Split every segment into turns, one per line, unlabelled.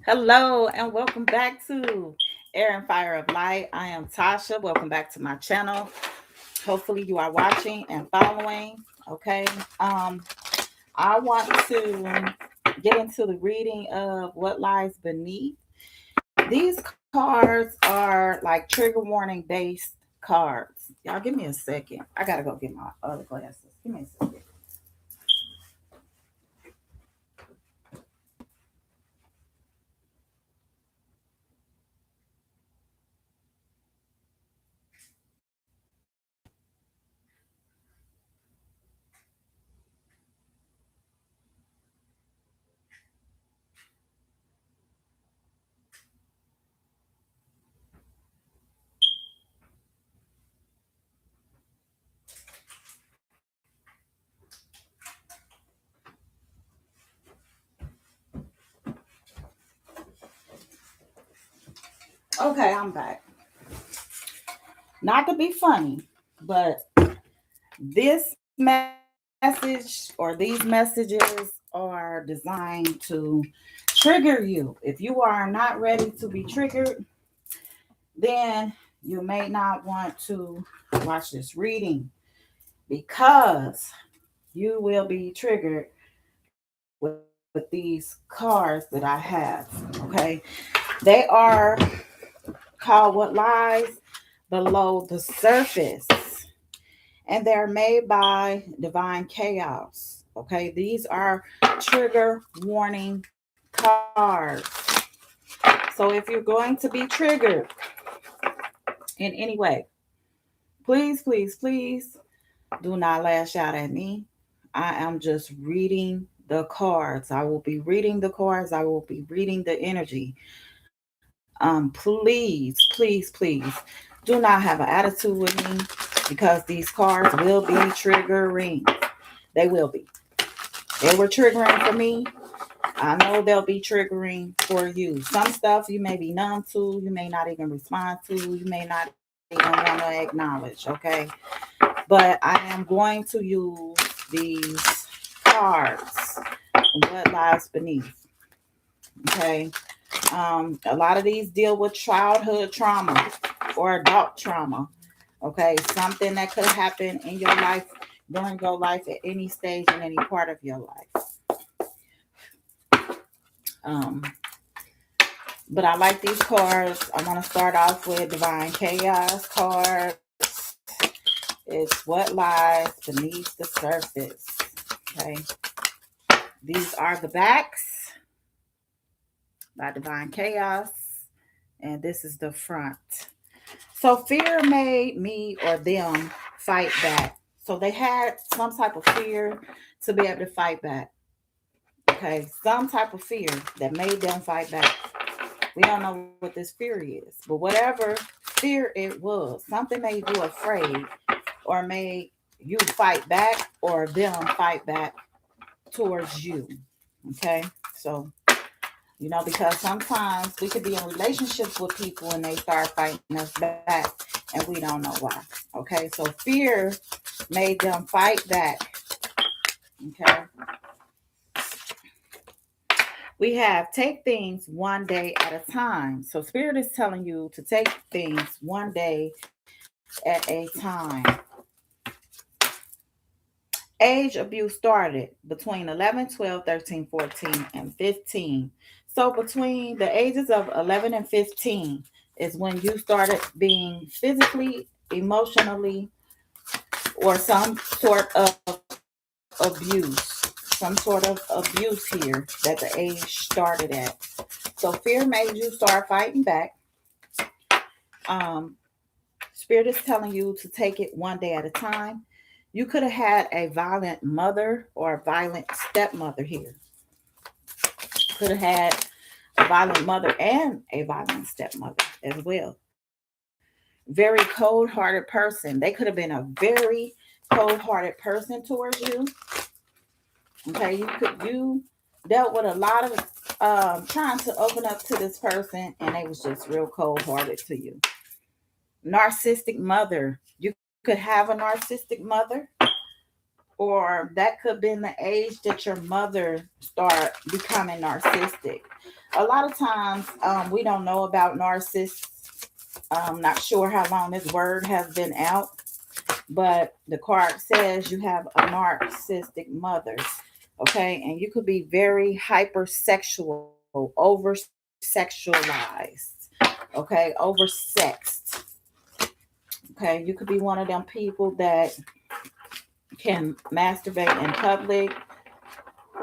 Hello and welcome back to Air and Fire of Light. I am Tasha. Welcome back to my channel. Hopefully you are watching and following. Okay. Um, I want to get into the reading of what lies beneath. These cards are like trigger warning based cards. Y'all give me a second. I gotta go get my other glasses. Give me a second. Okay, I'm back. Not to be funny, but this message or these messages are designed to trigger you. If you are not ready to be triggered, then you may not want to watch this reading because you will be triggered with these cards that I have. Okay, they are called What Lies Below the Surface, and they're made by Divine Chaos. Okay, these are trigger warning cards. So if you're going to be triggered in any way, please, please, please do not lash out at me. I am just reading the cards. I will be reading the cards. I will be reading the energy. Please, please, please do not have an attitude with me because these cards will be triggering. They will be. They were triggering for me. I know they'll be triggering for you. Some stuff you may be numb to, you may not even respond to, you may not even want to acknowledge, okay? But I am going to use these cards, what lies beneath, okay? A lot of these deal with childhood trauma or adult trauma, okay? Something that could happen in your life, during your life, at any stage in any part of your life. Um, but I like these cards. I want to start off with Divine Chaos cards. It's what lies beneath the surface. Okay. These are the backs by Divine Chaos. And this is the front. So fear made me or them fight back. So they had some type of fear to be able to fight back. Okay. Some type of fear that made them fight back. We don't know what this fear is, but whatever fear it was, something made you afraid or made you fight back or them fight back towards you. Okay. So, because sometimes we could be in relationships with people and they start fighting us back and we don't know why. Okay. So fear made them fight back. Okay. We have take things one day at a time. So Spirit is telling you to take things one day at a time. Age abuse started between 11, 12, 13, 14, and 15. So between the ages of 11 and 15 is when you started being physically, emotionally, or some sort of abuse. Some sort of abuse here that the age started at. So fear made you start fighting back. Um, Spirit is telling you to take it one day at a time. You could have had a violent mother or a violent stepmother here. Could have had a violent mother and a violent stepmother as well. Very cold hearted person. They could have been a very cold hearted person towards you. Okay, you dealt with a lot of trying to open up to this person and they was just real cold hearted to you. Narcissistic mother. You could have a narcissistic mother or that could be in the age that your mother start becoming narcissistic. A lot of times, we don't know about narcissists. I'm not sure how long this word has been out, but the card says you have a narcissistic mother. Okay, and you could be very hypersexual, over sexualized, okay, oversexed. Okay, you could be one of them people that can masturbate in public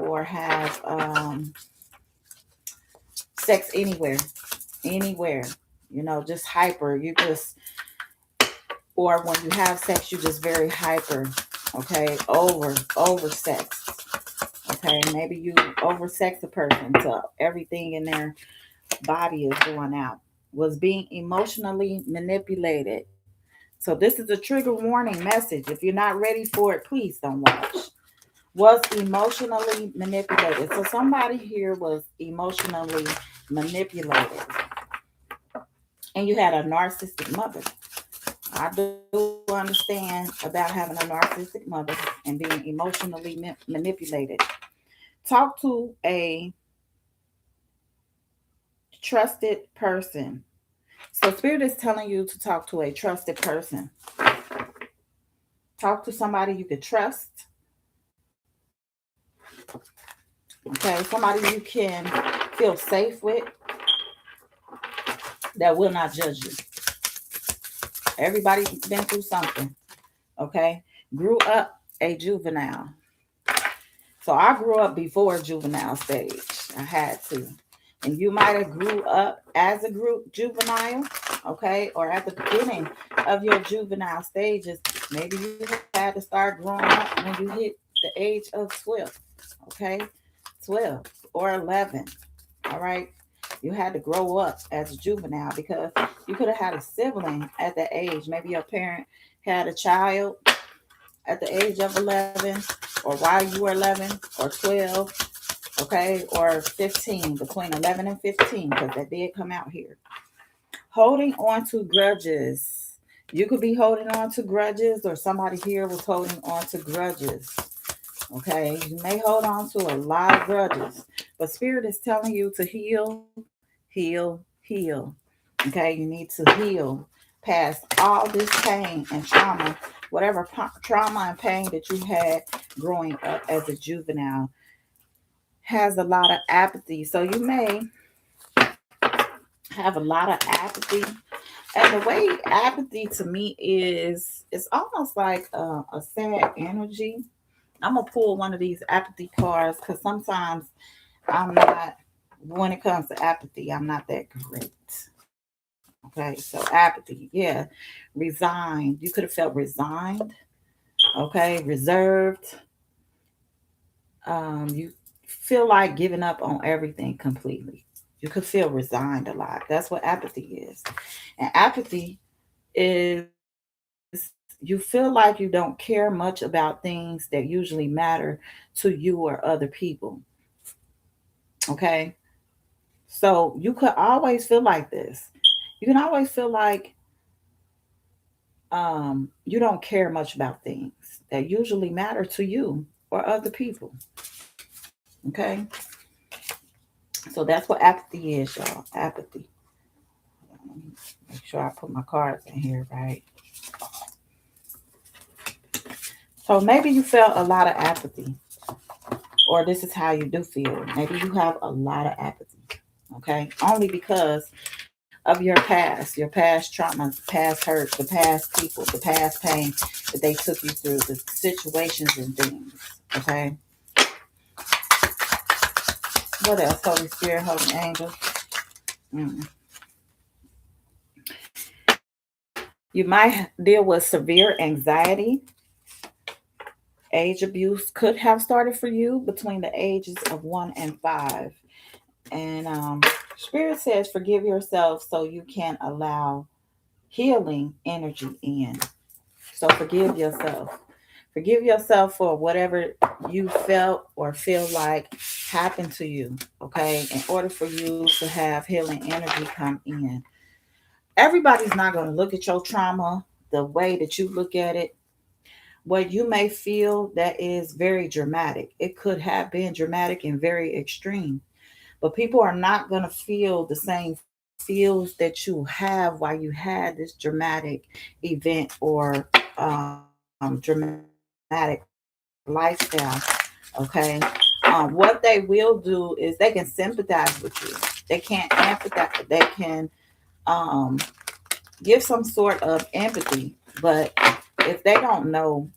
or have sex anywhere. You know, just hyper. You just, or when you have sex, you just very hyper. Okay, over sex. Okay, maybe you oversex a person so everything in their body is going out. Was being emotionally manipulated. So this is a trigger warning message. If you're not ready for it, please don't watch. Was emotionally manipulated. So somebody here was emotionally manipulated. And you had a narcissistic mother. I do understand about having a narcissistic mother and being emotionally manipulated. Talk to a trusted person. So spirit is telling you to talk to a trusted person. Talk to somebody you could trust. Okay, somebody you can feel safe with that will not judge you. Everybody's been through something. Okay, grew up a juvenile. So I grew up before juvenile stage. I had to. And you might have grew up as a group juvenile, okay, or at the beginning of your juvenile stages. Maybe you had to start growing up when you hit the age of 12, okay, 12 or 11, all right. You had to grow up as a juvenile because you could have had a sibling at that age. Maybe your parent had a child at the age of 11, or while you were 11 or 12, okay, or 15, between 11 and 15, because that did come out here. Holding on to grudges. You could be holding on to grudges, or somebody here was holding on to grudges. Okay, you may hold on to a lot of grudges, but Spirit is telling you to heal, heal, heal. Okay, you need to heal past all this pain and trauma, whatever trauma and pain that you had growing up as a juvenile has a lot of apathy. So you may have a lot of apathy. And the way apathy to me is, it's almost like a sad energy. I'm going to pull one of these apathy cards because sometimes I'm not, when it comes to apathy, I'm not that great. Okay, so apathy, yeah. Resigned. You could have felt resigned, okay, reserved. You feel like giving up on everything completely. You could feel resigned a lot. That's what apathy is. And apathy is, you feel like you don't care much about things that usually matter to you or other people. Okay? So you could always feel like this. You can always feel like you don't care much about things that usually matter to you or other people. Okay? So that's what apathy is, y'all. Apathy. Make sure I put my cards in here right. So maybe you felt a lot of apathy, or this is how you do feel. Maybe you have a lot of apathy, okay? Only because of your past trauma, past hurt, the past people, the past pain that they took you through, the situations and things, okay? What else? Holy Spirit, Holy Angel. Mm. You might deal with severe anxiety. Age abuse could have started for you between the ages of 1 and 5. And Spirit says, forgive yourself so you can allow healing energy in. So forgive yourself. Forgive yourself for whatever you felt or feel like happened to you, okay? In order for you to have healing energy come in. Everybody's not going to look at your trauma the way that you look at it. what you may feel that is very dramatic. It could have been dramatic and very extreme, but people are not going to feel the same feels that you have while you had this dramatic event or dramatic lifestyle. Okay. What they will do is they can sympathize with you. They can't empathize. They can um, give some sort of empathy, but if they don't know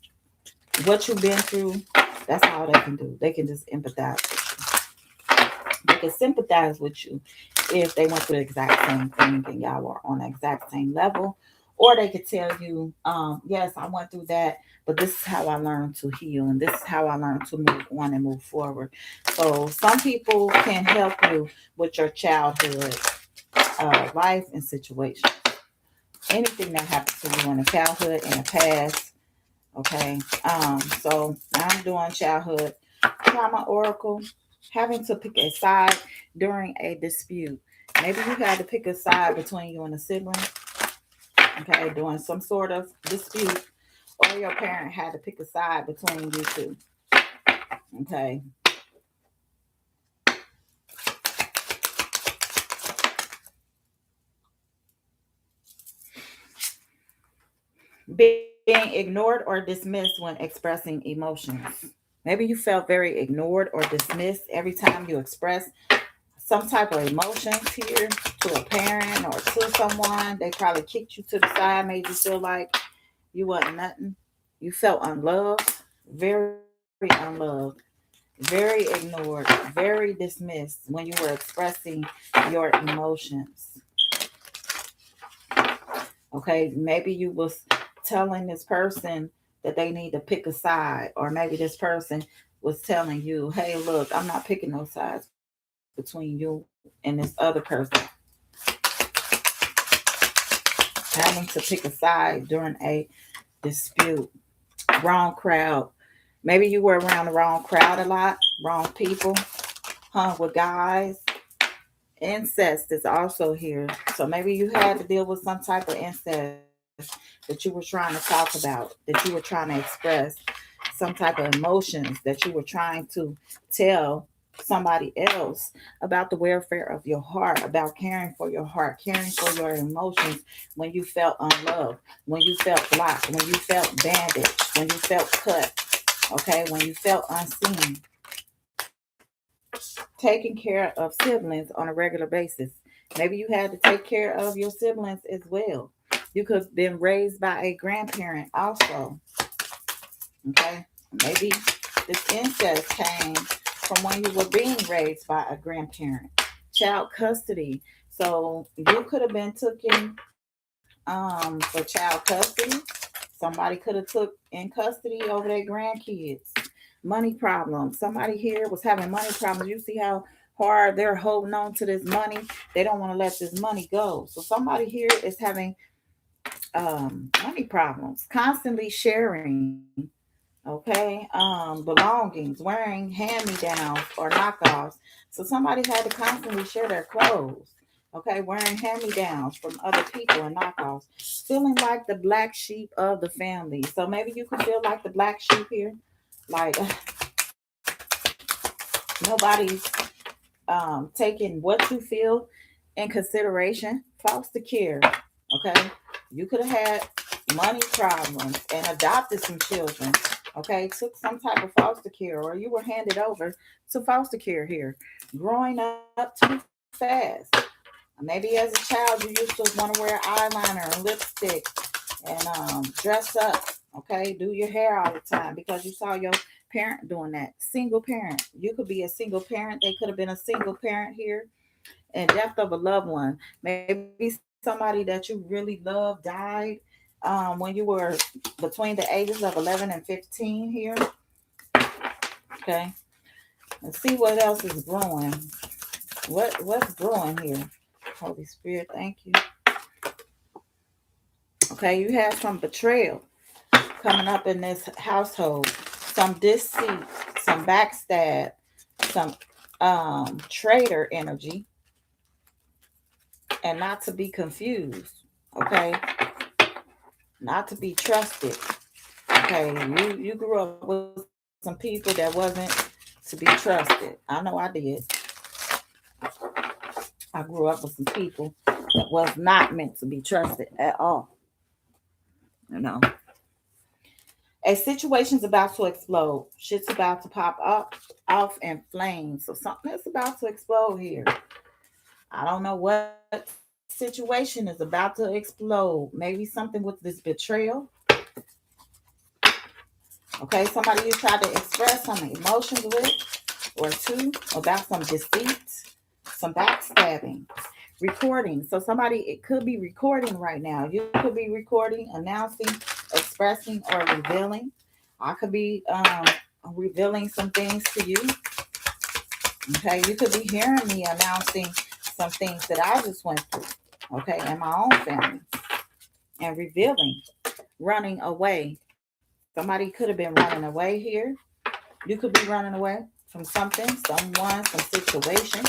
what you've been through, that's all they can do. They can just empathize with you. They can sympathize with you if they went through the exact same thing and y'all are on the exact same level. Or they could tell you, yes, I went through that, but this is how I learned to heal and this is how I learned to move on and move forward. So some people can help you with your childhood life and situation. Anything that happened to you in the childhood, in the past. Okay. So now I'm doing childhood trauma oracle, having to pick a side during a dispute. Maybe you had to pick a side between you and a sibling, okay, doing some sort of dispute, or your parent had to pick a side between you two. Okay. Being ignored or dismissed when expressing emotions. Maybe you felt very ignored or dismissed every time you express some type of emotions here to a parent or to someone. They probably kicked you to the side, made you feel like you wasn't nothing. You felt unloved, very unloved, very ignored, very dismissed when you were expressing your emotions. Okay, maybe you was telling this person that they need to pick a side, or maybe this person was telling you, hey, look, I'm not picking no sides between you and this other person. Having to pick a side during a dispute. Wrong crowd. Maybe you were around the wrong crowd a lot, wrong people, hung with guys. Incest is also here. So maybe you had to deal with some type of incest that you were trying to talk about, that you were trying to express, some type of emotions that you were trying to tell somebody else about the welfare of your heart, about caring for your heart, caring for your emotions when you felt unloved, when you felt blocked, when you felt bandaged, when you felt cut, okay, when you felt unseen. Taking care of siblings on a regular basis. Maybe you had to take care of your siblings as well. You could have been raised by a grandparent also. Okay. Maybe this incest came from when you were being raised by a grandparent. Child custody. So you could have been taken for child custody. Somebody could have took in custody over their grandkids. Money problems. Somebody here was having money problems. You see how hard they're holding on to this money. They don't want to let this money go. So somebody here is having money problems. Constantly sharing. Okay. Belongings, wearing hand-me-downs or knockoffs. So somebody had to constantly share their clothes. Okay, wearing hand-me-downs from other people and knockoffs. Feeling like the black sheep of the family. So maybe you could feel like the black sheep here. Like nobody's taking what you feel in consideration. Foster care. Okay. You could have had money problems and adopted some children. Okay. Took some type of foster care, or you were handed over to foster care here. Growing up too fast. Maybe as a child you used to want to wear eyeliner and lipstick and dress up. Okay. Do your hair all the time because you saw your parent doing that. Single parent. You could be a single parent. They could have been a single parent here, and death of a loved one. Maybe somebody that you really love died when you were between the ages of 11 and 15 here. Okay. Let's see what else is brewing. What's brewing here? Holy Spirit, thank you. Okay, you have some betrayal coming up in this household, some deceit, some backstab, some traitor energy, and not to be confused. Okay, not to be trusted. Okay, you grew up with some people that wasn't to be trusted. I know I did. I grew up with some people that was not meant to be trusted at all. You know, a situation's about to explode. Shit's about to pop up off in flames. So something is about to explode here. I don't know what situation is about to explode. Maybe something with this betrayal. Okay, somebody you tried to express some emotions with, or two, about some deceit, some backstabbing, recording. So somebody, it could be recording right now. You could be recording, announcing, expressing, or revealing. I could be revealing some things to you. Okay, you could be hearing me announcing some things that I just went through. Okay, in my own family, and revealing, running away. Somebody could have been running away here. You could be running away from something, someone, some situation.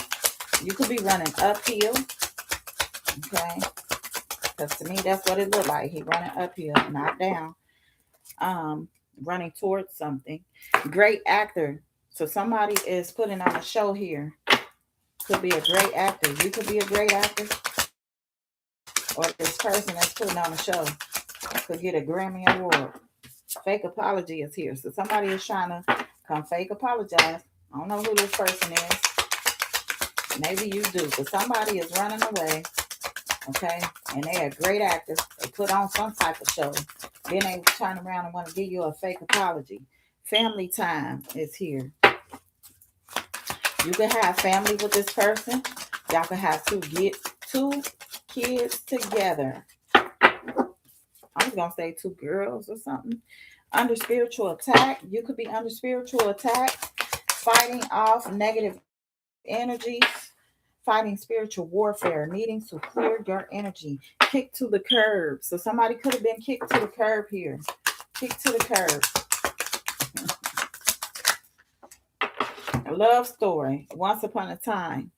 You could be running uphill. Okay, because to me that's what it looked like. He running uphill, not down. Um, Running towards something. Great actor. So somebody is putting on a show here. Could be a great actor. You could be a great actor, or this person that's putting on a show could get a Grammy award. Fake apology is here. So somebody is trying to come fake apologize. I don't know who this person is. Maybe you do, but somebody is running away. Okay, and they are great actors. They put on some type of show. Then they turn around and want to give you a fake apology. Family time is here. You can have family with this person. Y'all can have two kids together. I was gonna say two girls or something. Under spiritual attack, you could be under spiritual attack, fighting off negative energies, fighting spiritual warfare, needing to clear your energy, kick to the curb. So somebody could have been kicked to the curb here. Kick to the curb. A love story. Once upon a time.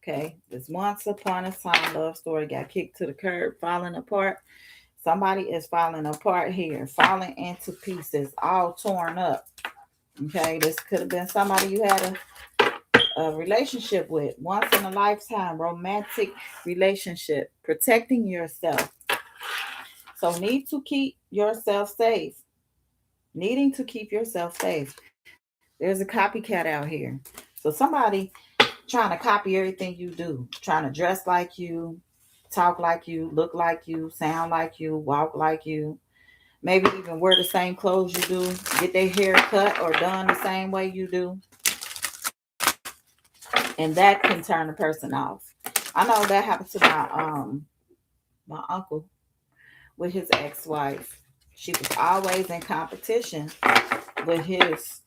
Okay. This once upon a time love story got kicked to the curb, falling apart. Somebody is falling apart here, falling into pieces, all torn up. Okay. This could have been somebody you had a relationship with, once in a lifetime, romantic relationship, protecting yourself. So need to keep yourself safe. Needing to keep yourself safe. There's a copycat out here. So somebody trying to copy everything you do, trying to dress like you, talk like you, look like you, sound like you, walk like you, maybe even wear the same clothes you do, get their hair cut or done the same way you do. And that can turn a person off. I know that happened to my uncle with his ex-wife. She was always in competition with his,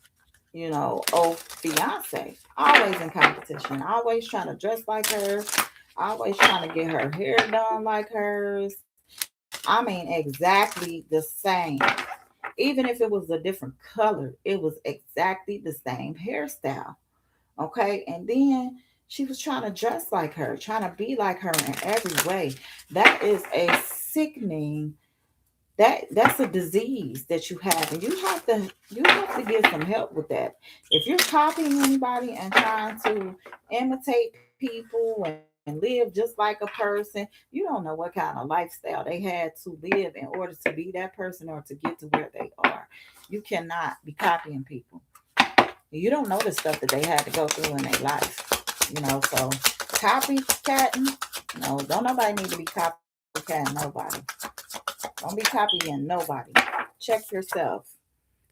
old fiance. Always in competition. Always trying to dress like her. Always trying to get her hair done like hers. I mean, exactly the same. Even if it was a different color, it was exactly the same hairstyle. Okay. And then she was trying to dress like her, trying to be like her in every way. That is a sickening, that's a disease that you have, and you have to get some help with that. If you're copying anybody and trying to imitate people and live just like a person, you don't know what kind of lifestyle they had to live in order to be that person or to get to where they are. You cannot be copying people. You don't know the stuff that they had to go through in their life. So copycatting, no, don't nobody need to be copycatting nobody. Don't be copying nobody. Check yourself.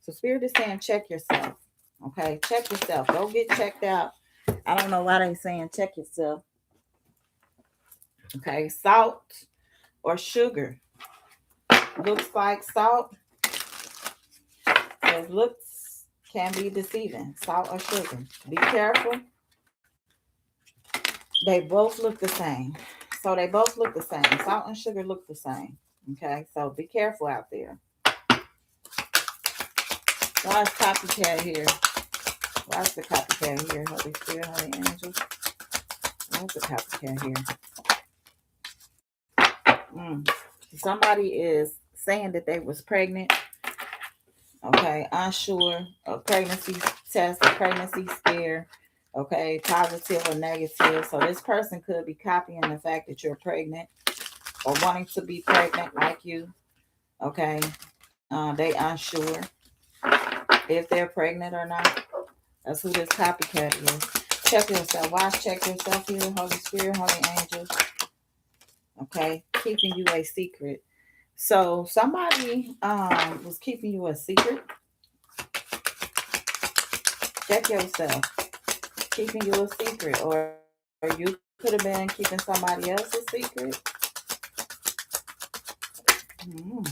So Spirit is saying check yourself. Okay, check yourself. Go get checked out. I don't know why they saying check yourself. Okay, salt or sugar. Looks like salt. Because looks can be deceiving. Salt or sugar. Be careful. They both look the same. So they both look the same. Salt and sugar look the same. Okay, so be careful out there. Why is copycat here? Why is the copycat here? Holy Spirit, Holy Angels. Why is the copycat here? Mm. Somebody is saying that they was pregnant Okay, unsure, a pregnancy test, a pregnancy scare. Okay, positive or negative. So this person could be copying the fact that you're pregnant or wanting to be pregnant like you. Okay, they unsure if they're pregnant or not. That's who this copycat is. Check yourself. Watch, check yourself here. Holy Spirit, Holy Angels. Okay, keeping you a secret. So somebody was keeping you a secret. Check yourself. Keeping you a secret, or you could have been keeping somebody else's secret. Hmm.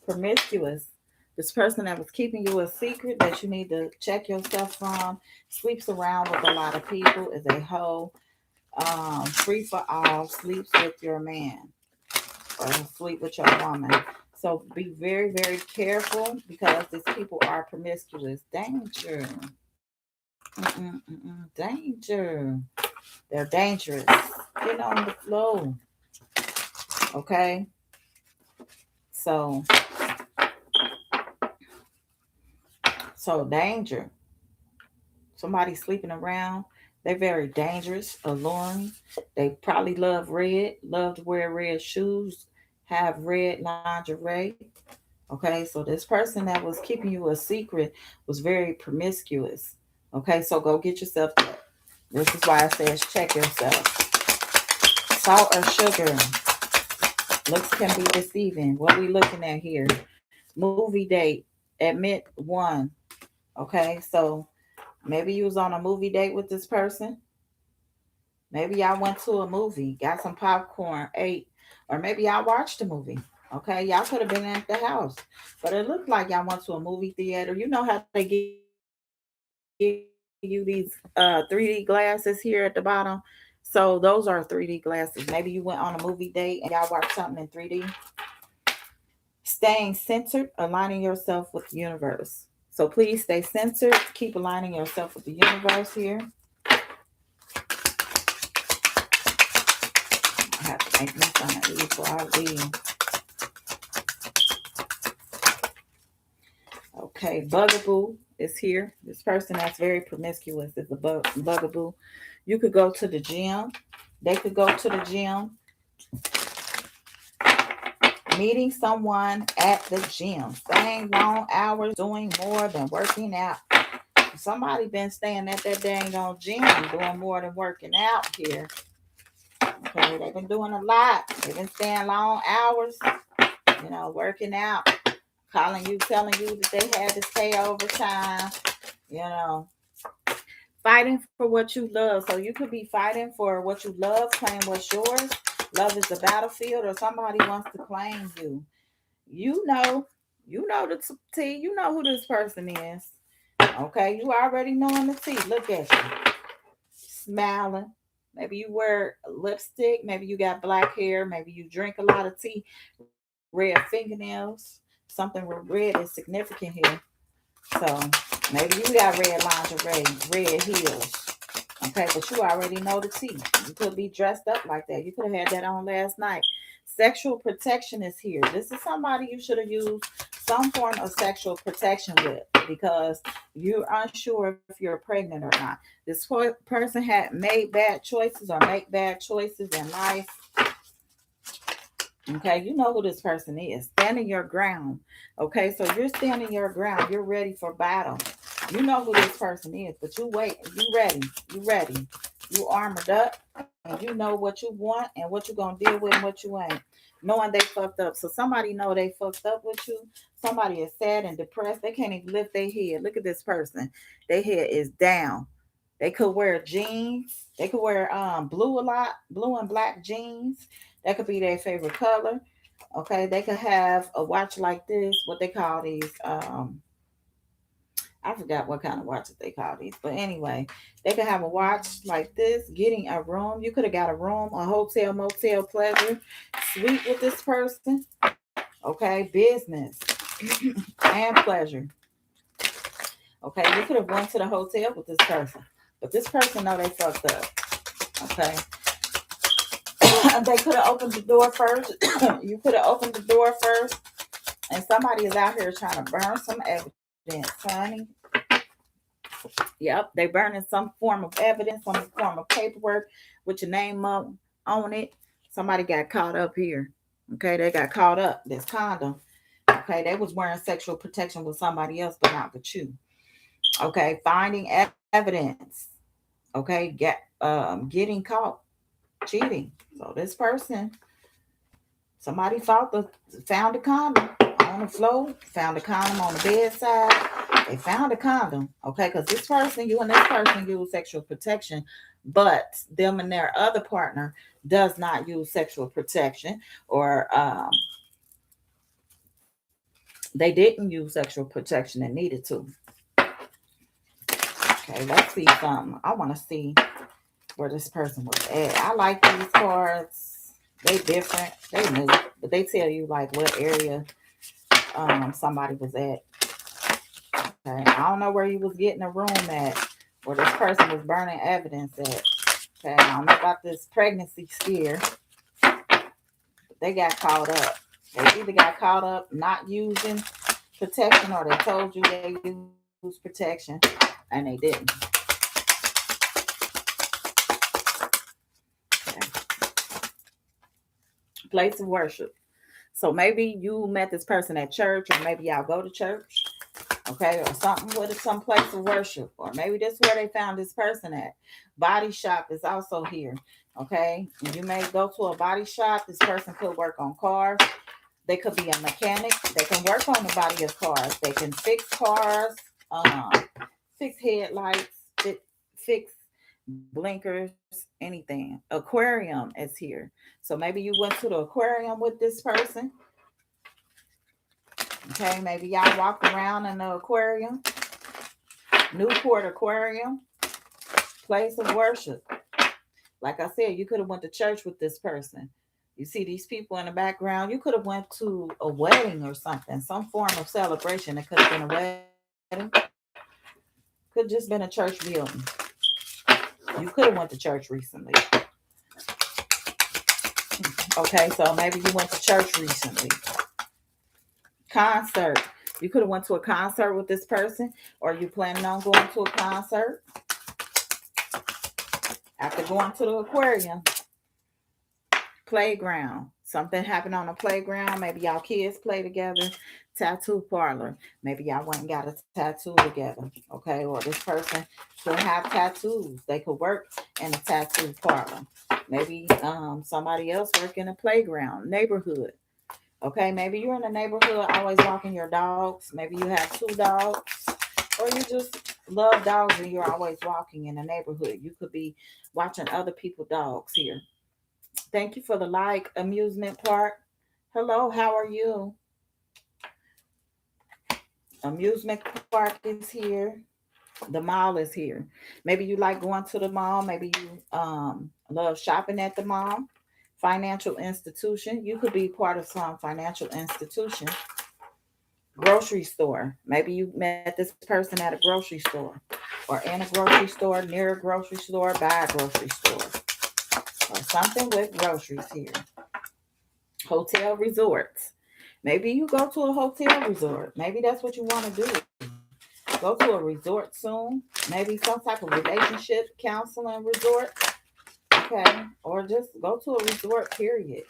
Promiscuous. This person that was keeping you a secret that you need to check yourself from sleeps around with a lot of people, is a hoe, free for all, sleeps with your man or sleep with your woman. So be very, very careful because these people are promiscuous. Danger. Danger. They're dangerous. Get on the flow. Okay. So, danger. Somebody sleeping around. They're very dangerous, alluring. They probably love to wear red shoes, have red lingerie. Okay, so this person that was keeping you a secret was very promiscuous. Okay, so go get yourself that. This is why it says check yourself. Salt or sugar. Looks can be deceiving. What we looking at here? Movie date. Admit one. Okay, so maybe you was on a movie date with this person. Maybe y'all went to a movie, got some popcorn, ate, or maybe y'all watched a movie. Okay, y'all could have been at the house, but it looked like y'all went to a movie theater. You know how they give you these 3D glasses here at the bottom. So those are 3D glasses. Maybe you went on a movie date and y'all watched something in 3D. Staying centered, aligning yourself with the universe. So please stay centered. Keep aligning yourself with the universe here. I have to make me something to eat before I leave. Okay, bugaboo is here. This person that's very promiscuous is a bugaboo. You could go to the gym. They could go to the gym. Meeting someone at the gym. Staying long hours, doing more than working out. Somebody been staying at that dang on gym, doing more than working out here. Okay, they've been doing a lot. They've been staying long hours, working out, calling you, telling you that they had to stay overtime, you know, fighting for what you love. So you could be fighting for what you love, claim what's yours. Love is the battlefield, or somebody wants to claim you. You know, the T. You know who this person is. Okay, you already knowing the T. Look at you, smiling. Maybe you wear lipstick. Maybe you got black hair. Maybe you drink a lot of tea. Red fingernails. Something with red is significant here. So maybe you got red lingerie, red heels. Okay, but you already know the T. You could be dressed up like that. You could have had that on last night. Sexual protection is here. This is somebody you should have used some form of sexual protection with because you're unsure if you're pregnant or not. This person had made bad choices or make bad choices in life. Okay, you know who this person is. Standing your ground. Okay, so you're standing your ground. You're ready for battle. You know who this person is, but you wait. You ready. You ready. You armored up and you know what you want and what you're gonna deal with and what you ain't. Knowing they fucked up. So somebody know they fucked up with you. Somebody is sad and depressed. They can't even lift their head. Look at this person. Their head is down. They could wear jeans. They could wear blue a lot, blue and black jeans. That could be their favorite color. Okay, they could have a watch like this. What they call these? I forgot what kind of watches they call these, but anyway, they could have a watch like this. Getting a room, you could have got a room, a hotel, motel, pleasure, suite with this person. Okay, business and pleasure. Okay, you could have went to the hotel with this person, but this person know they fucked up. Okay, they could have opened the door first. You could have opened the door first. And somebody is out here trying to burn some evidence, honey. Yep, they burning some form of evidence, some form of paperwork with your name up on it. Somebody got caught up here. Okay, they got caught up. This condom. Okay, they was wearing sexual protection with somebody else, but not with you. Okay, finding evidence. Okay, getting caught cheating. So this person, somebody found a condom on the floor, found a condom on the bedside. They found a condom, okay? Because this person, you and this person use sexual protection, but them and their other partner does not use sexual protection, or they didn't use sexual protection and needed to. Okay, let's see something. I want to see where this person was at. I like these cards. They different. They new, but they tell you like what area somebody was at. Okay, I don't know where you was getting a room at, where this person was burning evidence at. Okay, I don't know about this pregnancy scare. They got caught up. They either got caught up not using protection, or they told you they use protection and they didn't. Okay. Place of worship. So maybe you met this person at church, or maybe y'all go to church, okay, or something with some place of worship, or maybe this is where they found this person at. Body shop is also here, okay. You may go to a body shop. This person could work on cars. They could be a mechanic. They can work on the body of cars. They can fix cars, fix headlights, fix blinkers, anything. Aquarium is here. So maybe you went to the aquarium with this person. Okay, maybe y'all walk around in the aquarium. Newport Aquarium, place of worship. Like I said, you could have went to church with this person. You see these people in the background. You could have went to a wedding or something, some form of celebration. It could have been a wedding. Could have just been a church building. You could have went to church recently. Okay, so maybe you went to church recently. Concert. You could have went to a concert with this person, or you planning on going to a concert after going to the aquarium. Playground. Something happened on the playground. Maybe y'all kids play together. Tattoo parlor. Maybe y'all went and got a tattoo together. Okay, or this person could have tattoos. They could work in a tattoo parlor. Maybe somebody else work in a playground, neighborhood. Okay, maybe you're in a neighborhood always walking your dogs. Maybe you have 2 dogs, or you just love dogs and you're always walking in a neighborhood. You could be watching other people's dogs here. Thank you for the like, amusement park. Hello, how are you? Amusement park is here. The mall is here. Maybe you like going to the mall. Maybe you love shopping at the mall. Financial institution. You could be part of some financial institution. Grocery store. Maybe you met this person at a grocery store, or in a grocery store, near a grocery store, by a grocery store, or something with groceries here. Hotel resorts. Maybe you go to a hotel resort. Maybe that's what you want to do. Go to a resort soon. Maybe some type of relationship counseling resort. Okay. Or just go to a resort, period.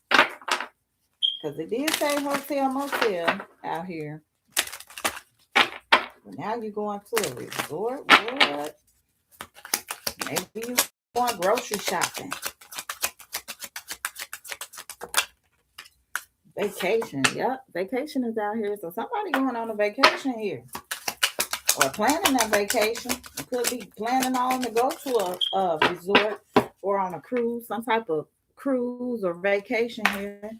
Because it did say hotel motel out here. But now you're going to a resort. What? Maybe you going grocery shopping. Vacation. Yep. Vacation is out here. So somebody going on a vacation here, or planning that vacation. You could be planning on to go to a resort, or on a cruise, some type of cruise or vacation here.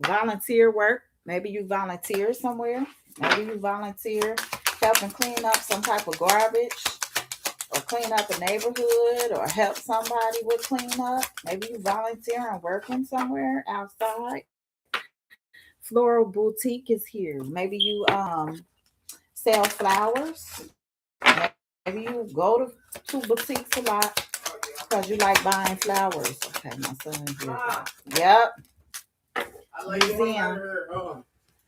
Volunteer work. Maybe you volunteer somewhere. Maybe you volunteer helping clean up some type of garbage, or clean up a neighborhood, or help somebody with cleanup. Maybe you volunteer and working somewhere outside. Floral boutique is here. Maybe you sell flowers. Maybe you go to boutiques a lot because you like buying flowers. Okay, my son here. Yep. museum.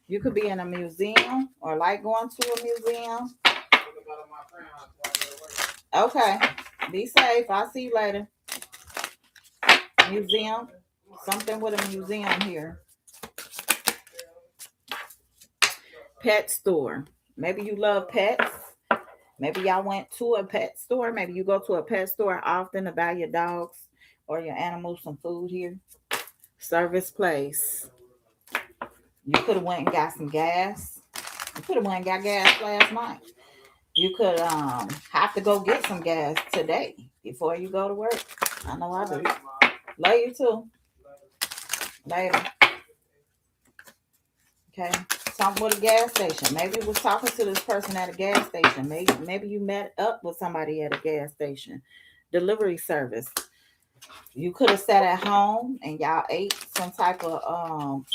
You could be in a museum or like going to a museum. Okay. Be safe. I'll see you later. Museum. Something with a museum here. Pet store. Maybe you love pets. Maybe y'all went to a pet store. Maybe you go to a pet store often to buy your dogs or your animals some food here. Service place. You could have went and got some gas. You could have went and got gas last night. You could have to go get some gas today before you go to work. I know I do. Love you too. Later. Okay. Something with a gas station. Maybe you was talking to this person at a gas station. Maybe you met up with somebody at a gas station. Delivery service. You could have sat at home and y'all ate some type of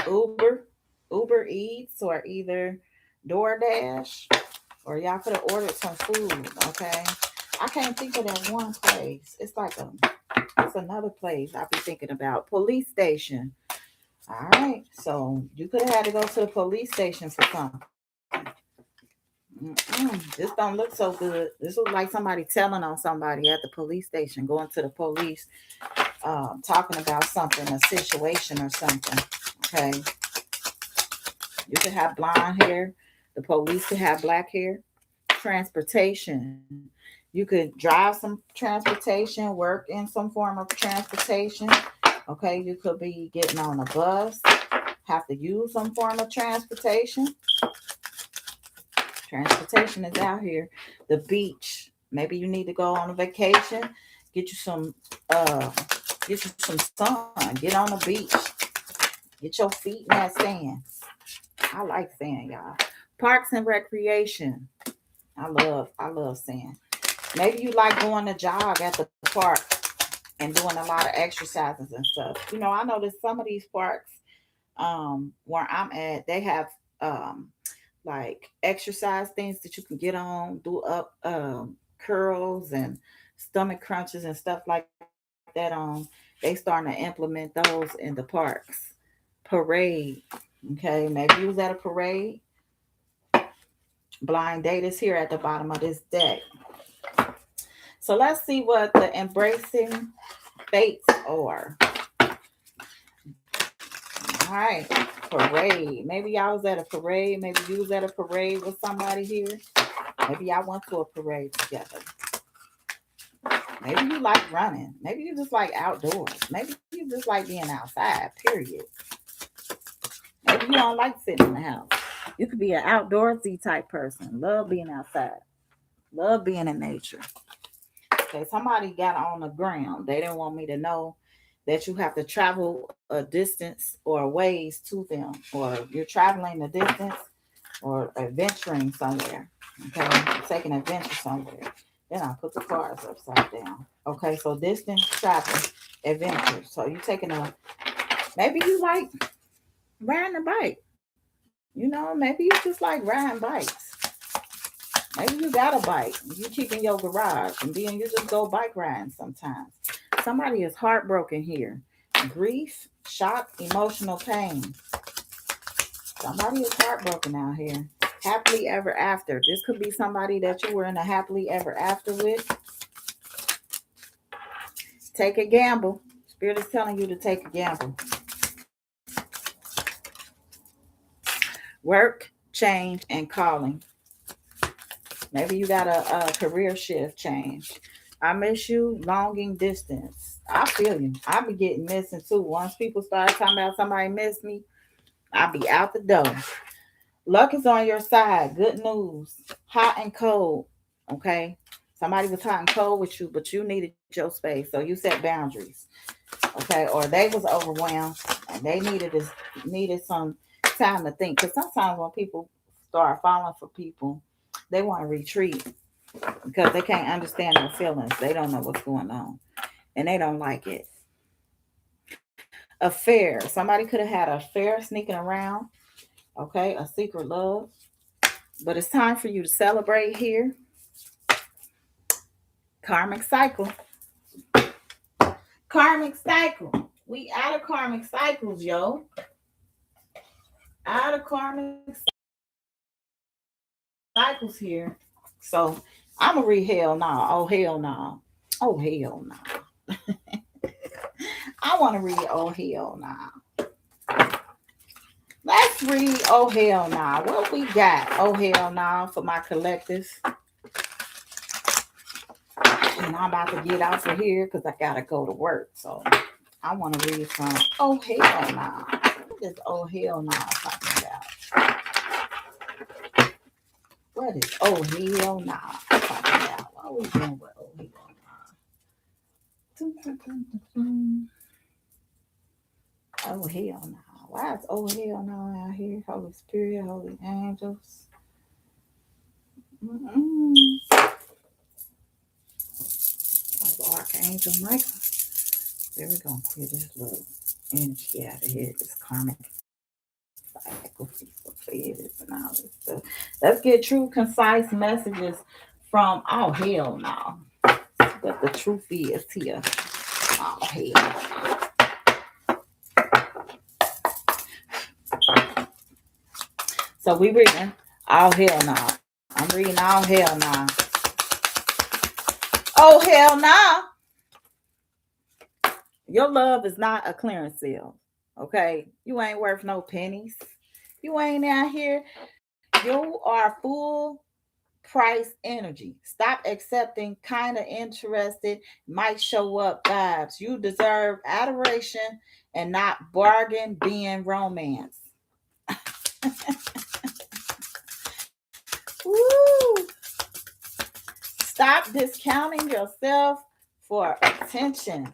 Uber, Uber Eats, or either DoorDash, or y'all could have ordered some food. Okay. I can't think of that one place. It's another place I be thinking about. Police station. All right. So you could have had to go to the police station for something. This don't look so good. This looks like somebody telling on somebody at the police station, going to the police, talking about something, a situation or something. Okay. You could have blonde hair. The police could have black hair. Transportation. You could drive some transportation, work in some form of transportation. Okay. You could be getting on a bus, have to use some form of transportation. Transportation is out here. The beach. Maybe you need to go on a vacation. Get you some sun. Get on the beach. Get your feet in that sand. I like sand, y'all. Parks and recreation. I love sand. Maybe you like going to jog at the park and doing a lot of exercises and stuff. I noticed some of these parks where I'm at, they have like exercise things that you can get on, do up curls and stomach crunches and stuff like that on. They starting to implement those in the parks. Parade. Okay, maybe you was at a parade. Blind date is here at the bottom of this deck. So let's see what the embracing fates are. All right, parade. Maybe y'all was at a parade. Maybe you was at a parade with somebody here. Maybe y'all went to a parade together. Maybe you like running. Maybe you just like outdoors. Maybe you just like being outside, period. Maybe you don't like sitting in the house. You could be an outdoorsy type person. Love being outside. Love being in nature. Okay, somebody got on the ground. They didn't want me to know that you have to travel a distance or ways to them, or you're traveling a distance or adventuring somewhere. Okay, taking adventure somewhere. Then I put the cards upside down. Okay, so distance travel, adventure. So you taking maybe you like riding a bike. Maybe you just like riding bikes. Maybe you got a bike. You keep in your garage and then you just go bike riding sometimes. Somebody is heartbroken here. Grief, shock, emotional pain. Somebody is heartbroken out here. Happily ever after. This could be somebody that you were in a happily ever after with. Take a gamble. Spirit is telling you to take a gamble. Work, change, and calling. Maybe you got a career shift change. I miss you, longing distance. I feel you. I be getting missing too. Once people start talking about somebody miss me, I'll be out the door. Luck is on your side. Good news. Hot and cold. Okay. Somebody was hot and cold with you, but you needed your space. So you set boundaries. Okay. Or they was overwhelmed and they needed some time to think. Because sometimes when people start falling for people, they want to retreat because they can't understand their feelings. They don't know what's going on. And they don't like it. Affair. Somebody could have had an affair sneaking around. Okay. A secret love. But it's time for you to celebrate here. Karmic cycle. Karmic cycle. We out of karmic cycles, yo. Out of karmic cycles here. So I'm gonna read hell no. Oh hell no. Oh hell no. I want to read oh hell no. Let's read oh hell no. What we got? Oh hell no for my collectors. And I'm about to get out of here because I gotta go to work. So I want to read from oh hell no. What is oh hell no talking about? What is oh hell no talking about? What are we doing with oh hell no? Oh hell no. Why is oh hell no out here? Holy Spirit, holy angels. Mm-mm. Oh, Archangel Michael. There we go. Clear this little energy out of here. This karmic cycle, clear this and all this stuff. Let's get true, concise messages from oh hell no. But the truth is here. Oh hell. So we reading all hell no. I'm reading all hell no. Oh hell no. Your love is not a clearance sale. Okay? You ain't worth no pennies. You ain't out here. You are full price energy. Stop accepting kind of interested, might show up vibes. You deserve adoration and not bargain being romance. Woo! Stop discounting yourself for attention.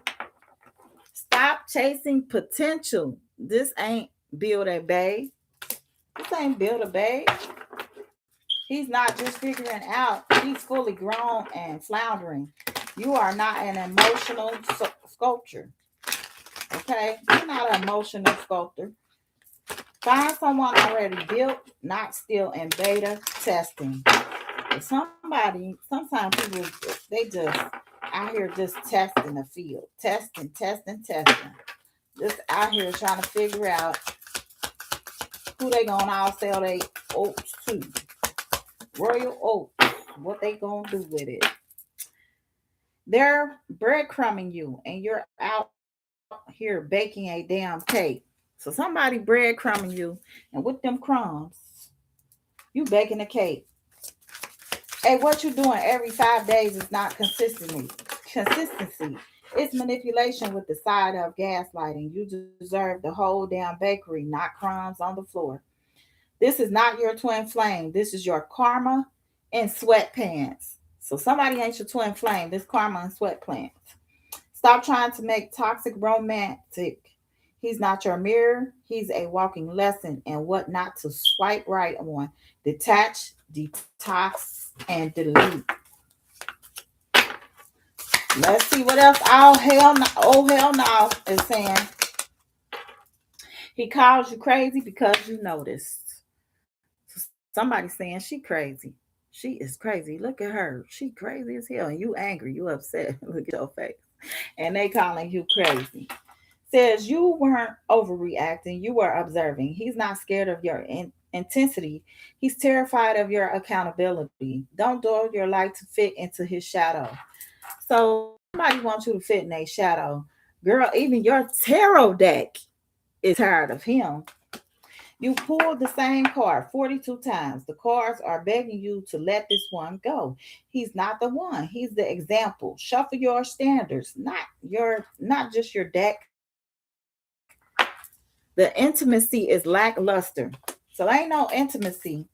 Stop chasing potential. This ain't build a babe. This ain't build a babe. He's not just figuring out, he's fully grown and floundering. You are not an emotional sculpture. Okay? You're not an emotional sculptor. Find someone already built, not still in beta testing. If sometimes people, they just out here just testing the field. Testing. Just out here trying to figure out who they gonna all sell their oats to. Royal oats. What they gonna do with it? They're breadcrumbing you, and you're out here baking a damn cake. So somebody breadcrumbing you, and with them crumbs, you baking a cake. Hey, what you doing every 5 days is not consistency. It's manipulation with the side of gaslighting. You deserve the whole damn bakery, not crumbs on the floor. This is not your twin flame. This is your karma in sweatpants. So somebody ain't your twin flame. This karma in sweatpants. Stop trying to make toxic romantic. He's not your mirror. He's a walking lesson in what not to swipe right on. Detach, detox, and delete. Let's see what else. Oh hell no! Oh hell no! Is saying he calls you crazy because you noticed. Somebody saying she crazy. She is crazy. Look at her. She crazy as hell. And you angry. You upset. Look at your face. And they calling you crazy. Says you weren't overreacting. You were observing. He's not scared of your intensity. He's terrified of your accountability. Don't dull your light to fit into his shadow. So somebody wants you to fit in a shadow. Girl, even your tarot deck is tired of him. You pulled the same card 42 times. The cards are begging you to let this one go. He's not the one. He's the example. Shuffle your standards, not just your deck. The intimacy is lackluster. So ain't no intimacy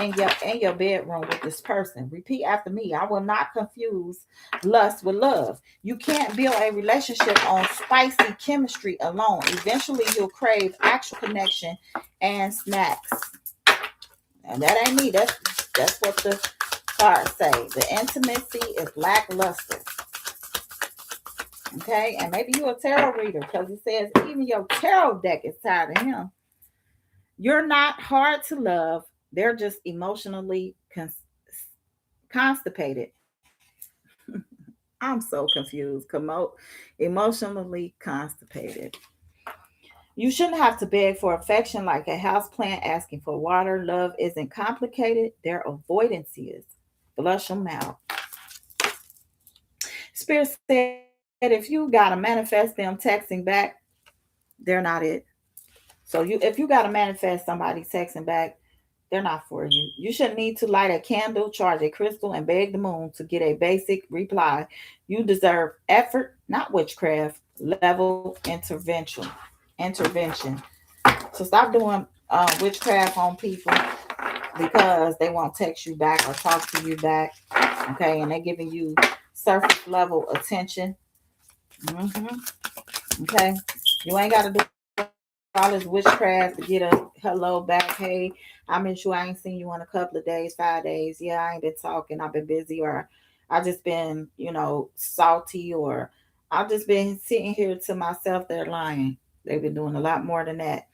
in your bedroom with this person. Repeat after me. I will not confuse lust with love. You can't build a relationship on spicy chemistry alone. Eventually you'll crave actual connection and snacks. And that ain't me. That's what the cards say. The intimacy is lackluster. Okay, and maybe you're a tarot reader because it says even your tarot deck is tired of him. You're not hard to love. They're just emotionally constipated. I'm so confused. Emotionally constipated. You shouldn't have to beg for affection like a houseplant asking for water. Love isn't complicated. Their avoidance is. Flush them out. Spirit said if you gotta manifest them texting back, they're not it. So if you gotta manifest somebody texting back, they're not for you. You shouldn't need to light a candle, charge a crystal, and beg the moon to get a basic reply. You deserve effort, not witchcraft. Level intervention. So stop doing witchcraft on people because they won't text you back or talk to you back. Okay, and they're giving you surface level attention. Okay, you ain't got to do all this witchcraft to get a hello back. Hey, I miss you. I ain't seen you in a couple of days, 5 days. Yeah, I ain't been talking. I've been busy, or I just been, salty, or I've just been sitting here to myself. They're lying. They've been doing a lot more than that.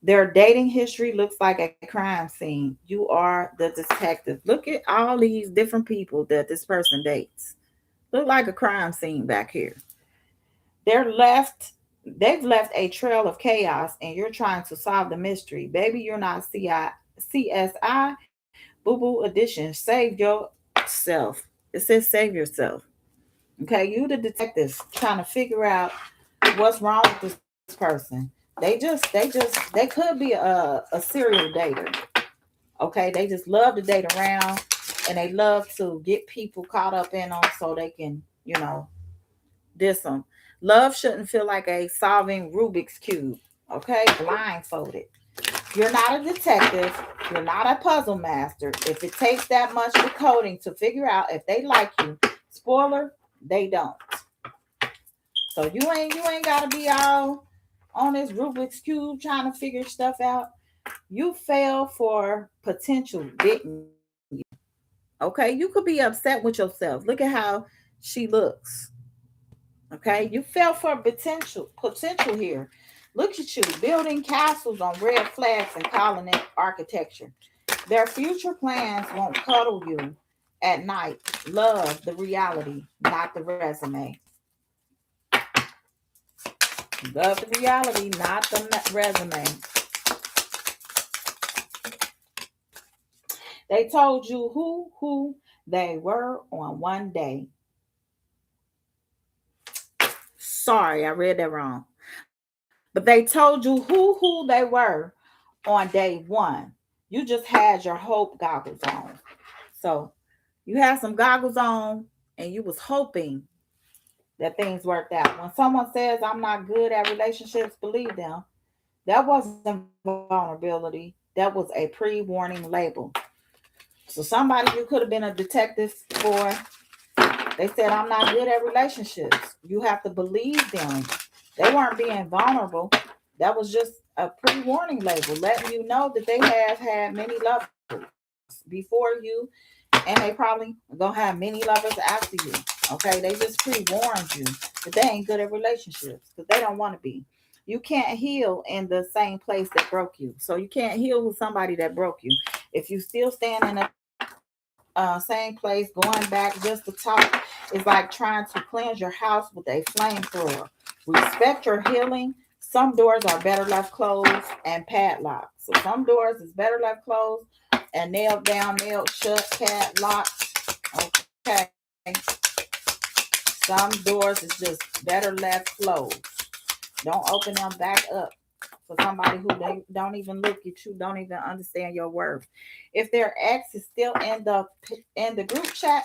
Their dating history looks like a crime scene. You are the detective. Look at all these different people that this person dates. Look like a crime scene back here. They're left they've left a trail of chaos and you're trying to solve the mystery. Baby, you're not CSI Boo Boo Edition. Save yourself. It says save yourself. Okay, you the detectives trying to figure out what's wrong with this person. They could be a serial dater. Okay, they just love to date around and they love to get people caught up in them so they can, diss them. Love shouldn't feel like a solving Rubik's Cube. Okay, blindfolded. You're not a detective. You're not a puzzle master. If it takes that much decoding to figure out if they like you, spoiler, they don't. So you ain't gotta be all on this Rubik's Cube trying to figure stuff out. You fell for potential, didn't you? Okay, you could be upset with yourself. Look at how she looks. Okay, you fell for potential here. Look at you building castles on red flags and calling it architecture. Their future plans won't cuddle you at night. Love the reality, not the resume. Love the reality, not the resume. They told you who they were on one day. Sorry, I read that wrong. But they told you who they were on day one. You just had your hope goggles on. So you had some goggles on and you was hoping that things worked out. When someone says I'm not good at relationships, believe them. That wasn't vulnerability. That was a pre-warning label. So somebody you could have been a detective for, they said I'm not good at relationships. You have to believe them. They weren't being vulnerable. That was just a pre-warning label letting you know that they have had many lovers before you, and they probably gonna have many lovers after you. Okay, they just pre-warned you that they ain't good at relationships because they don't want to be. You can't heal in the same place that broke you, so you can't heal with somebody that broke you. If you still stand in the same place, going back just to talk is like trying to cleanse your house with a flamethrower. Respect your healing. Some doors are better left closed and padlocked. So some doors is better left closed and nailed down, nailed shut, padlocked. Okay. Some doors is just better left closed. Don't open them back up for somebody who they don't even look at you, don't even understand your worth. If their ex is still in the group chat,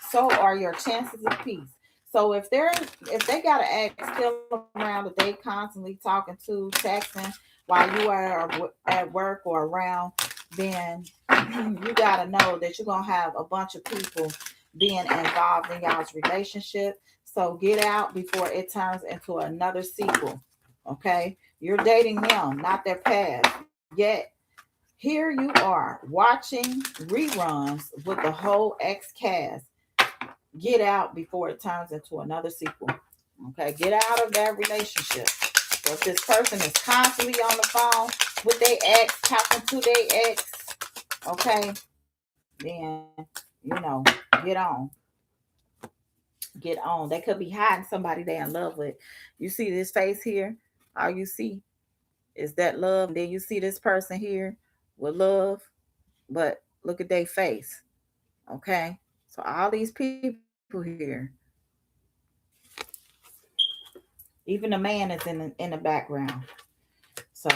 so are your chances of peace. So if they got an ex still around that they constantly talking to, texting while you are at work or around, then you gotta know that you're gonna have a bunch of people being involved in y'all's relationship. So get out before it turns into another sequel. Okay, you're dating them, not their past. Yet here you are watching reruns with the whole ex cast. Get out before it turns into another sequel. Okay, get out of that relationship. So if this person is constantly on the phone with their ex, talking to their ex, okay, then get on. get on. They could be hiding somebody they in love with. You see this face here? All you see is that love. And then you see this person here with love, but look at their face. Okay. So all these people here, even the man is in the background. So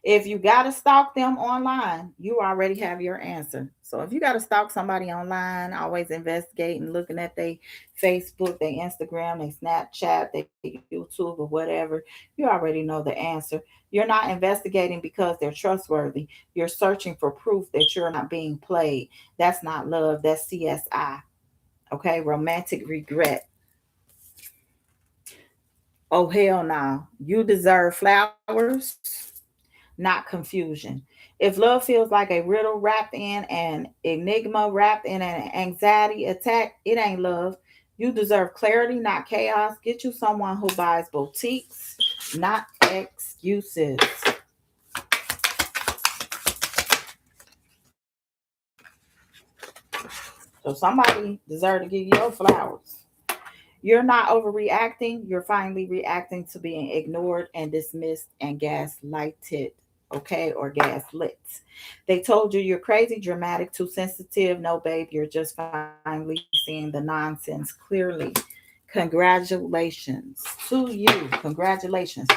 if you got to stalk them online, you already have your answer. So if you got to stalk somebody online, always investigating, looking at their Facebook, their Instagram, their Snapchat, their YouTube, or whatever, you already know the answer. You're not investigating because they're trustworthy. You're searching for proof that you're not being played. That's not love. That's CSI. Okay, romantic regret. Oh, hell no. You deserve flowers, not confusion. If love feels like a riddle wrapped in an enigma, wrapped in an anxiety attack, it ain't love. You deserve clarity, not chaos. Get you someone who buys boutiques, not excuses. So somebody deserve to give you your flowers. You're not overreacting. You're finally reacting to being ignored and dismissed and gaslighted, okay, or gaslit. They told you you're crazy, dramatic, too sensitive. No, babe, you're just finally seeing the nonsense clearly. Congratulations to you. Congratulations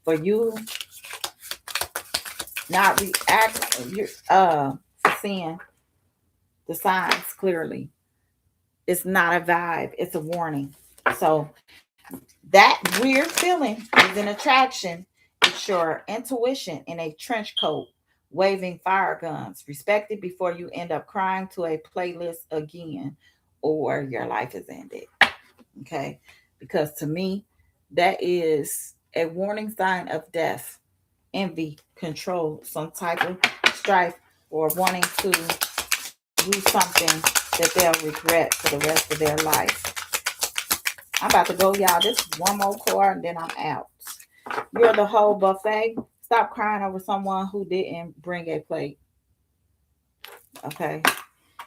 for you not reacting. For seeing the signs clearly. It's not a vibe. It's a warning. So that weird feeling is an attraction. It's your intuition in a trench coat, waving fire guns. Respect it before you end up crying to a playlist again or your life is ended. Okay? Because to me, that is a warning sign of death, envy, control, some type of strife, or wanting to do something that they'll regret for the rest of their life. I'm about to go, y'all. This is one more card and then I'm out. You're the whole buffet. Stop crying over someone who didn't bring a plate. Okay.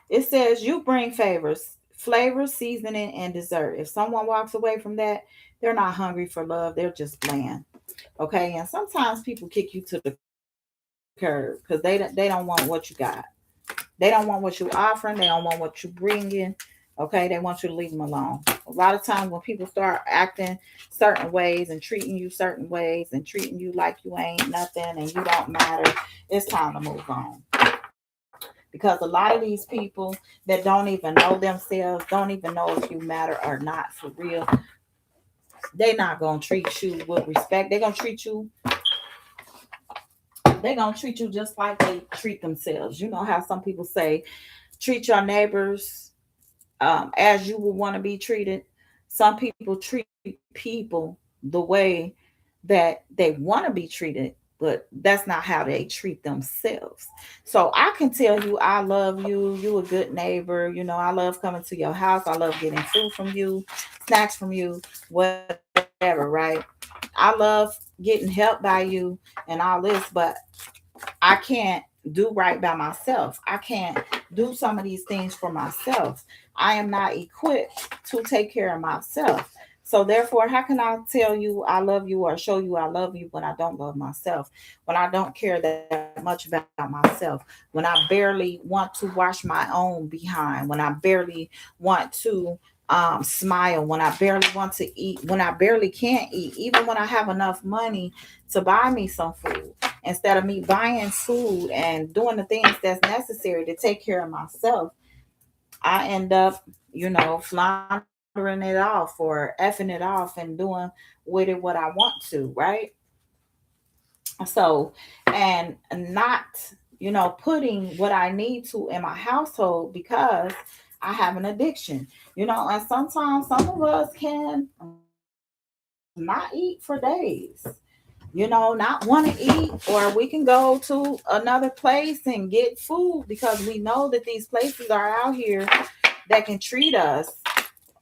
It says you bring favors, flavor, seasoning, and dessert. If someone walks away from that, they're not hungry for love. They're just bland. Okay. And sometimes people kick you to the curb because they don't want what you got. They don't want what you're offering. They don't want what you're bringing. Okay, they want you to leave them alone. A lot of times when people start acting certain ways and treating you certain ways and treating you like you ain't nothing and you don't matter, it's time to move on. Because a lot of these people that don't even know themselves, don't even know if you matter or not for real, they're not gonna treat you with respect. They're gonna treat you just like they treat themselves. You know how some people say, treat your neighbors as you would want to be treated. Some people treat people the way that they want to be treated, but that's not how they treat themselves. So I can tell you, I love you. You a good neighbor. You know, I love coming to your house. I love getting food from you, snacks from you, whatever. Right? I love getting help by you and all this, but I can't do right by myself. I can't do some of these things for myself. I am not equipped to take care of myself. So therefore, how can I tell you I love you or show you I love you when I don't love myself? When I don't care that much about myself? When I barely want to wash my own behind? When I barely want to smile? When I barely want to eat? When I barely can't eat? Even when I have enough money to buy me some food, instead of me buying food and doing the things that's necessary to take care of myself, I end up, floundering it off or effing it off and doing with it what I want to, right? So, and not, putting what I need to in my household because I have an addiction, and sometimes some of us can not eat for days, not want to eat, or we can go to another place and get food because we know that these places are out here that can treat us.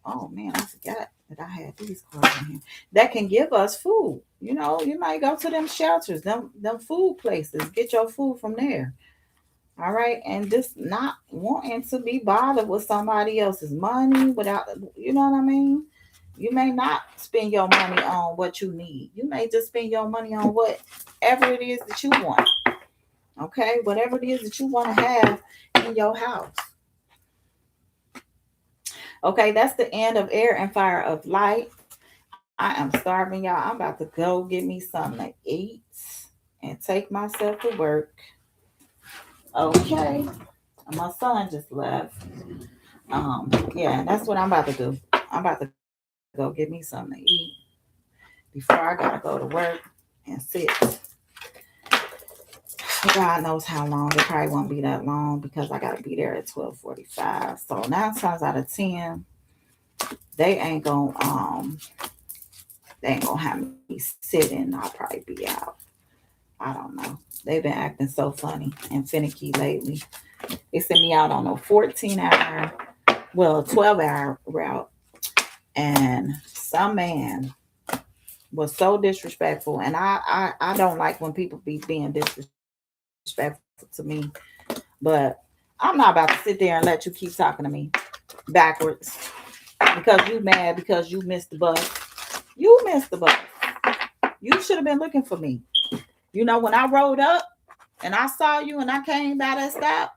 Oh man, I forgot that I had these cards in here that can give us food. You might go to them shelters, them food places, get your food from there. All right. And just not wanting to be bothered with somebody else's money without, you know what I mean? You may not spend your money on what you need. You may just spend your money on whatever it is that you want. Okay. Whatever it is that you want to have in your house. Okay. That's the end of Air and Fire of Light. I am starving, y'all. I'm about to go get me something to eat and take myself to work. Okay. My son just left. Yeah, that's what I'm about to do. I'm about to go get me something to eat before I gotta go to work and sit. God knows how long. It probably won't be that long because I gotta be there at 12:45. So 9 times out of 10, they ain't gonna have me sitting. I'll probably be out. I don't know. They've been acting so funny and finicky lately. They sent me out on a 14-hour, well, 12-hour route, and some man was so disrespectful. And I don't like when people be being disrespectful to me, but I'm not about to sit there and let you keep talking to me backwards because you mad because you missed the bus. You missed the bus. You should have been looking for me. You know, when I rode up and I saw you and I came by that stop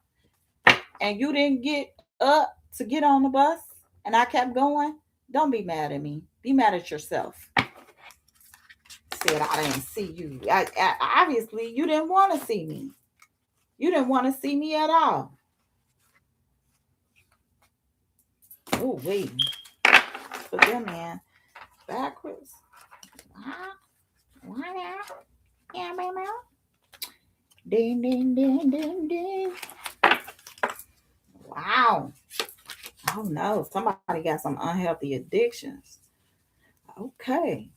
and you didn't get up to get on the bus and I kept going, don't be mad at me. Be mad at yourself. Said I didn't see you. Obviously, you didn't want to see me. You didn't want to see me at all. Oh, wait. Put them in backwards. Wow. Wow. Yeah, baby. Ding, ding, ding, ding, ding. Wow. Oh, no. Somebody got some unhealthy addictions. Okay.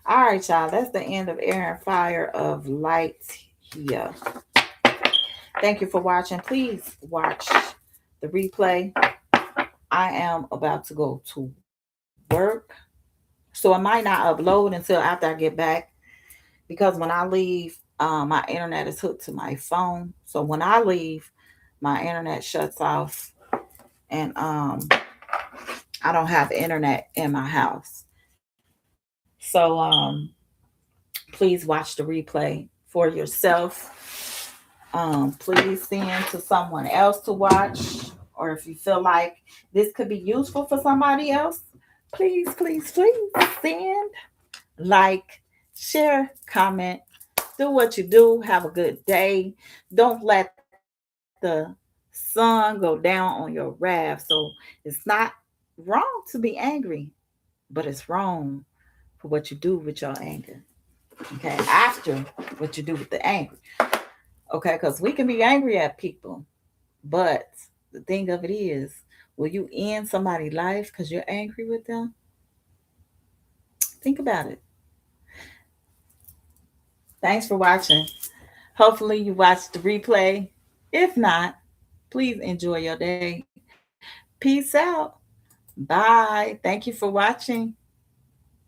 All right, y'all. That's the end of Air and Fire of Light here. Thank you for watching. Please watch the replay. I am about to go to work. So I might not upload until after I get back because when I leave, my internet is hooked to my phone. So when I leave, my internet shuts off and I don't have internet in my house. So please watch the replay for yourself. Please send to someone else to watch, or if you feel like this could be useful for somebody else, please, please, please send, like, share, comment, do what you do. Have a good day. Don't let the sun go down on your wrath. So it's not wrong to be angry, but it's wrong for what you do with your anger. Okay, after what you do with the anger. Okay, because we can be angry at people, but the thing of it is, will you end somebody's life because you're angry with them? Think about it. Thanks for watching. Hopefully, you watched the replay. If not, please enjoy your day. Peace out. Bye. Thank you for watching.